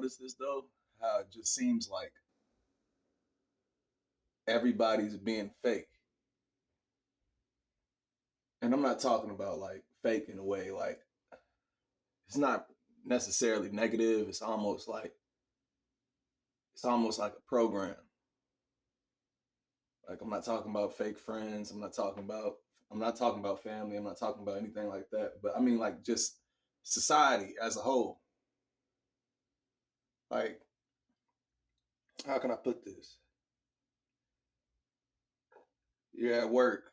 noticed this though? How it just seems like everybody's being fake. And I'm not talking about like fake in a way like it's not necessarily negative. It's almost like a program. Like I'm not talking about fake friends. I'm not talking about family. I'm not talking about anything like that. But I mean like just society as a whole. Like how can I put this? You're at work,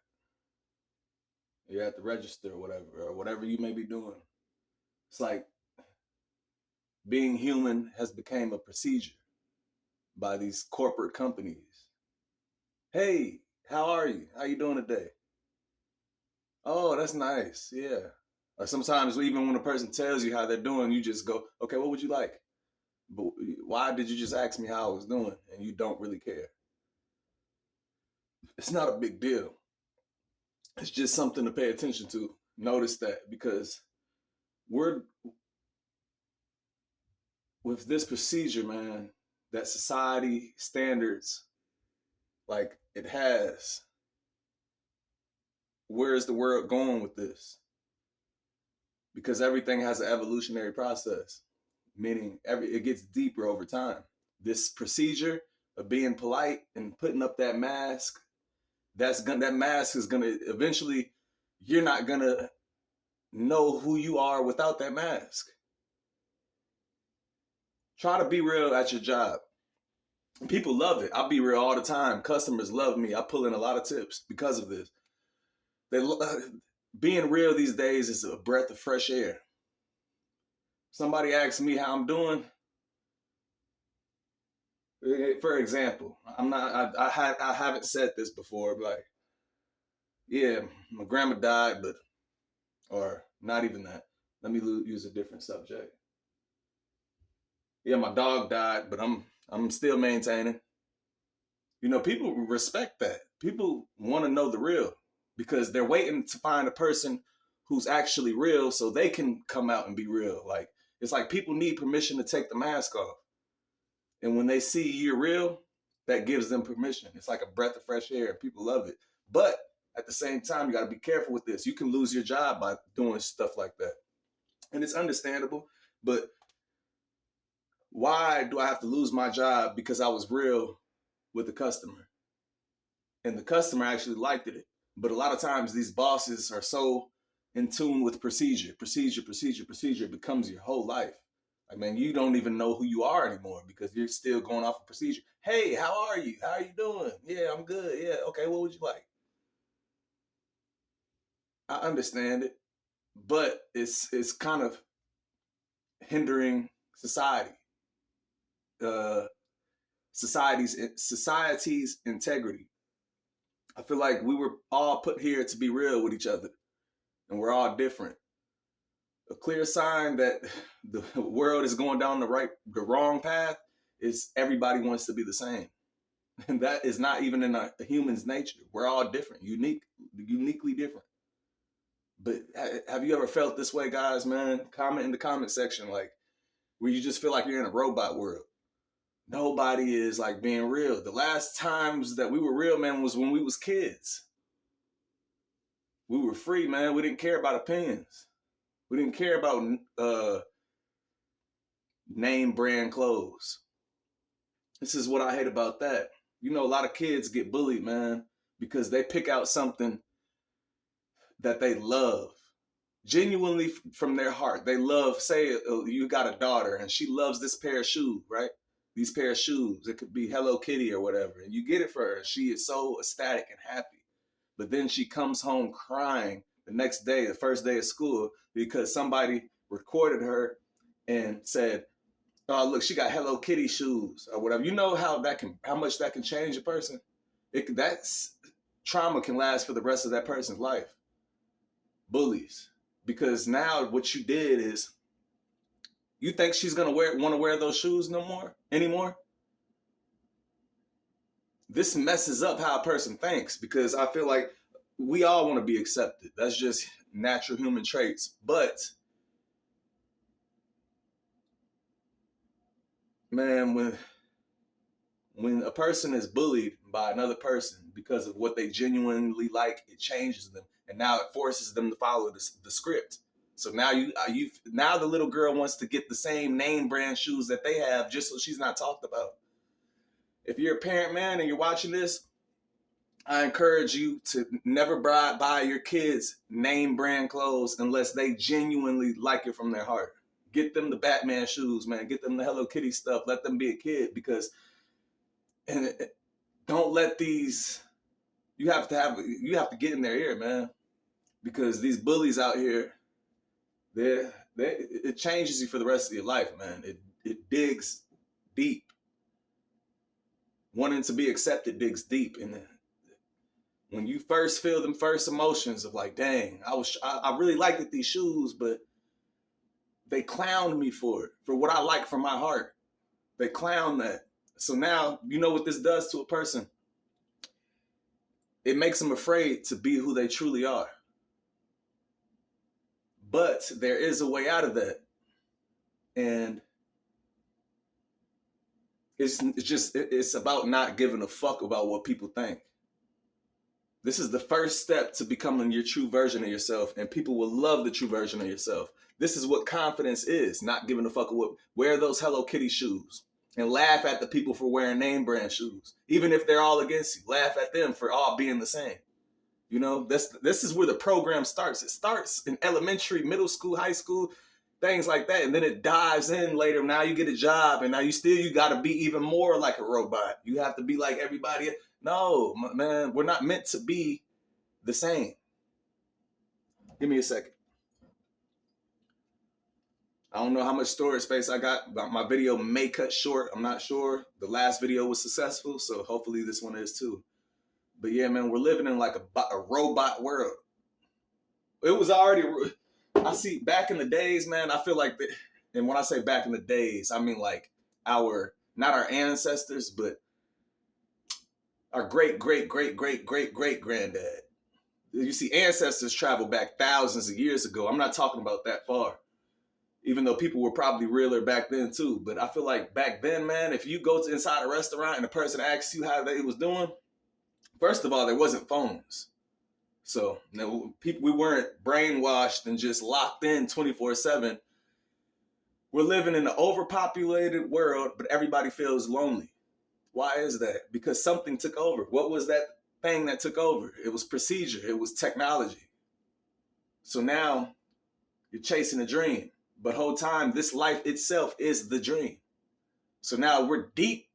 you're at the register or whatever you may be doing. It's like being human has become a procedure by these corporate companies. Hey, how are you? How you doing today? Oh, that's nice. Yeah. Or sometimes even when a person tells you how they're doing, you just go, okay, what would you like? But why did you just ask me how I was doing? And you don't really care. It's not a big deal. It's just something to pay attention to. Notice that because we're with this procedure, man, that society standards like it has. Where is the world going with this? Because everything has an evolutionary process, meaning it gets deeper over time. This procedure of being polite and putting up that mask, that mask is gonna eventually you're not gonna know who you are without that mask. Try to be real at your job. People love it. I be real all the time. Customers love me. I pull in a lot of tips because of this. They being real these days is a breath of fresh air. Somebody asks me how I'm doing. For example, I'm not. I haven't said this before. But like, yeah, my grandma died, but or not even that. Let me use a different subject. Yeah, my dog died, but I'm still maintaining. People respect that. People want to know the real because they're waiting to find a person who's actually real so they can come out and be real. Like it's like people need permission to take the mask off. And when they see you're real, that gives them permission. It's like a breath of fresh air. People love it. But at the same time, you got to be careful with this. You can lose your job by doing stuff like that. And it's understandable. But why do I have to lose my job because I was real with the customer? And the customer actually liked it. But a lot of times these bosses are so in tune with procedure, it becomes your whole life. Like, man, you don't even know who you are anymore because you're still going off of procedure. Hey, how are you? How are you doing? Yeah, I'm good. Yeah, okay, what would you like? I understand it, but it's kind of hindering society, uh, society's integrity. I feel like we were all put here to be real with each other, and we're all different. A clear sign that the world is going down the wrong path is everybody wants to be the same. And that is not even in a human's nature. We're all different, uniquely different. But have you ever felt this way, guys, man? Comment in the comment section, like, where you just feel like you're in a robot world. Nobody is like being real. The last times that we were real, man, was when we was kids. We were free, man. We didn't care about opinions. We didn't care about name brand clothes. This is what I hate about that. A lot of kids get bullied, man, because they pick out something that they love genuinely from their heart. They love, say you got a daughter and she loves this pair of shoes, right? These pair of shoes, it could be Hello Kitty or whatever, and you get it for her. She is so ecstatic and happy. But then she comes home crying the next day, the first day of school, because somebody recorded her and said, oh, look, she got Hello Kitty shoes or whatever. You know how much that can change a person? That's trauma can last for the rest of that person's life. Bullies. Because now what you did is you think she's gonna want to wear those shoes anymore? This messes up how a person thinks because I feel like we all want to be accepted. That's just natural human traits. But man, when a person is bullied by another person because of what they genuinely like, it changes them, and now it forces them to follow the script. So now now the little girl wants to get the same name brand shoes that they have, just so she's not talked about. If you're a parent, man, and you're watching this, I encourage you to never buy your kids name brand clothes unless they genuinely like it from their heart. Get them the Batman shoes, man. Get them the Hello Kitty stuff. Let them be a kid, because and don't let these. You have to get in their ear, man, because these bullies out here, it changes you for the rest of your life, man. It digs deep. Wanting to be accepted digs deep, and when you first feel them first emotions of like, dang, I really liked these shoes, but they clowned me for what I like from my heart. They clown that. So now you know what this does to a person. It makes them afraid to be who they truly are. But there is a way out of that. And it's about not giving a fuck about what people think. This is the first step to becoming your true version of yourself, and people will love the true version of yourself. This is what confidence is, not giving a fuck what. Wear those Hello Kitty shoes and laugh at the people for wearing name brand shoes. Even if they're all against you, laugh at them for all being the same. You know, this is where the program starts. It starts in elementary, middle school, high school, things like that. And then it dives in later. Now you get a job, and now you got to be even more like a robot. You have to be like everybody. No, man, we're not meant to be the same. Give me a second. I don't know how much storage space I got. My video may cut short. I'm not sure. The last video was successful, so hopefully this one is too. But yeah, man, we're living in like a robot world. It was already, I see back in the days, man, I feel like, and when I say back in the days, I mean like not our ancestors, but our great granddad. You see, ancestors travel back thousands of years ago. I'm not talking about that far, even though people were probably realer back then too. But I feel like back then, man, if you go to inside a restaurant and a person asks you how they was doing, first of all, there wasn't phones. So we weren't brainwashed and just locked in 24/7. We're living in an overpopulated world, but everybody feels lonely. Why is that? Because something took over. What was that thing that took over? It was procedure. It was technology. So now you're chasing a dream. But whole time, this life itself is the dream. So now we're deep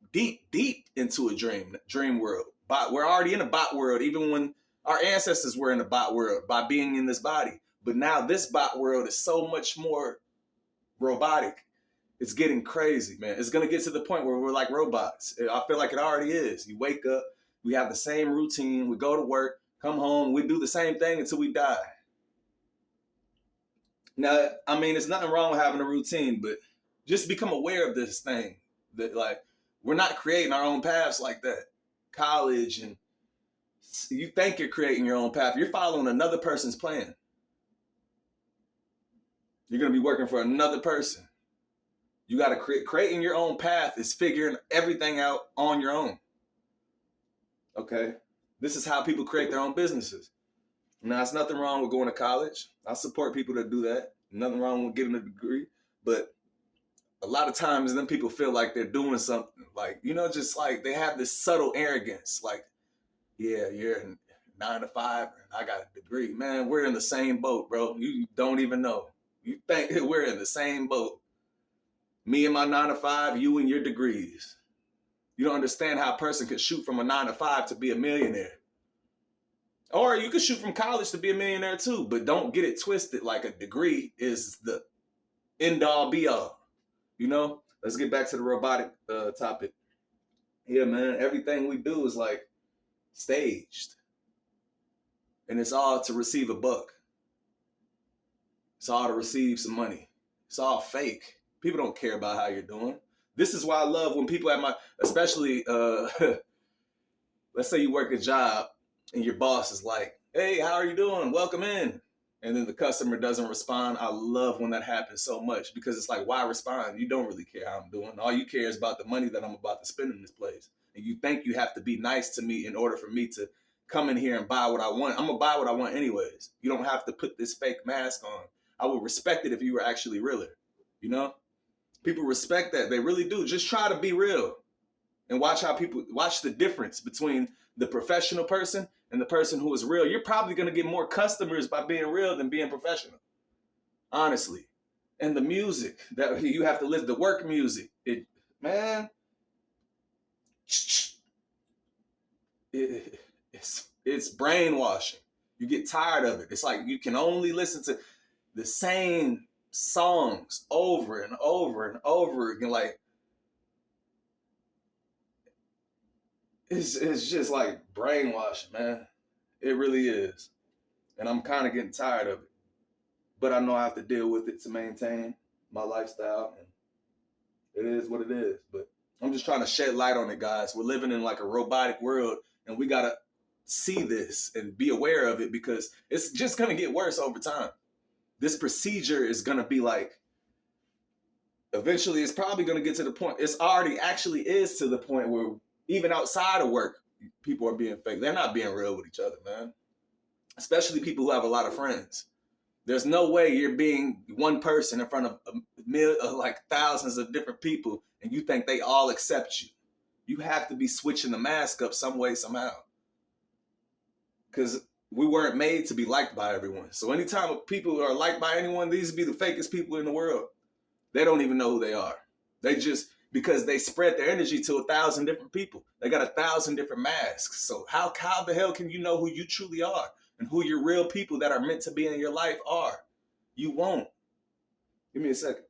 into a dream world. We're already in a bot world, even when our ancestors were in a bot world by being in this body. But now this bot world is so much more robotic. It's getting crazy, man. It's going to get to the point where we're like robots. I feel like it already is. You wake up, we have the same routine. We go to work, come home, we do the same thing until we die. Now, I mean, there's nothing wrong with having a routine, but just become aware of this thing. That like, we're not creating our own paths like that. College, and you think you're creating your own path. You're following another person's plan. You're going to be working for another person. You got to creating your own path is figuring everything out on your own. Okay? This is how people create their own businesses. Now, there's nothing wrong with going to college. I support people that do that. Nothing wrong with getting a degree. But a lot of times, then people feel like they're doing something. Like, you know, just like they have this subtle arrogance. Like, yeah, you're in 9 to 5 and I got a degree. Man, we're in the same boat, bro. You don't even know. You think we're in the same boat. Me and my 9 to 5, you and your degrees. You don't understand how a person could shoot from a 9 to 5 to be a millionaire. Or you could shoot from college to be a millionaire too, but don't get it twisted like a degree is the end all be all. You know? Let's get back to the robotic topic. Yeah, man, everything we do is like staged. And it's all to receive a buck. It's all to receive some money. It's all fake. People don't care about how you're doing. This is why I love when people at especially, let's say you work a job and your boss is like, hey, how are you doing? Welcome in. and then the customer doesn't respond. I love when that happens so much, because it's like, why respond? You don't really care how I'm doing. All you care is about the money that I'm about to spend in this place. And you think you have to be nice to me in order for me to come in here and buy what I want. I'm going to buy what I want anyways. You don't have to put this fake mask on. I would respect it if you were actually realer. You know? People respect that. They really do. Just try to be real. And watch the difference between the professional person and the person who is real. You're probably going to get more customers by being real than being professional. Honestly. And the music that you have to listen, the work music, it's brainwashing. You get tired of it. It's like you can only listen to the same songs over and over and over again. Like, it's just like brainwashing, man. It really is. And I'm kind of getting tired of it. But I know I have to deal with it to maintain my lifestyle. And it is what it is. But I'm just trying to shed light on it, guys. We're living in like a robotic world, and we got to see this and be aware of it, because it's just going to get worse over time. This procedure is going to be like, eventually it's probably going to get to the point, it's already actually is to the point where even outside of work, people are being fake. They're not being real with each other, man. Especially people who have a lot of friends. There's no way you're being one person in front of like thousands of different people and you think they all accept you. You have to be switching the mask up some way, somehow. Because we weren't made to be liked by everyone. So anytime people are liked by anyone, these be the fakest people in the world. They don't even know who they are. They just, because they spread their energy to 1,000 different people. They got 1,000 different masks. So how the hell can you know who you truly are and who your real people that are meant to be in your life are? You won't. Give me a second.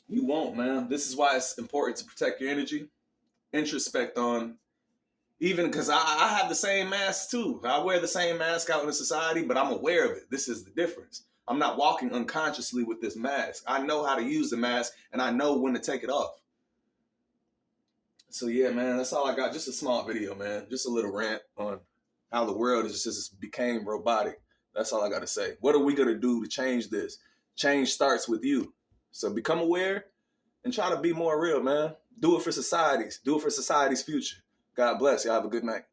You won't, man. This is why it's important to protect your energy. Introspect on, even because I have the same mask too. I wear the same mask out in society, but I'm aware of it. This is the difference. I'm not walking unconsciously with this mask. I know how to use the mask, and I know when to take it off. So yeah, man, that's all I got. Just a small video, man. Just a little rant on how the world is just became robotic. That's all I got to say. What are we going to do to change this? Change starts with you. So become aware and try to be more real, man. Do it for societies. Do it for society's future. God bless. Y'all have a good night.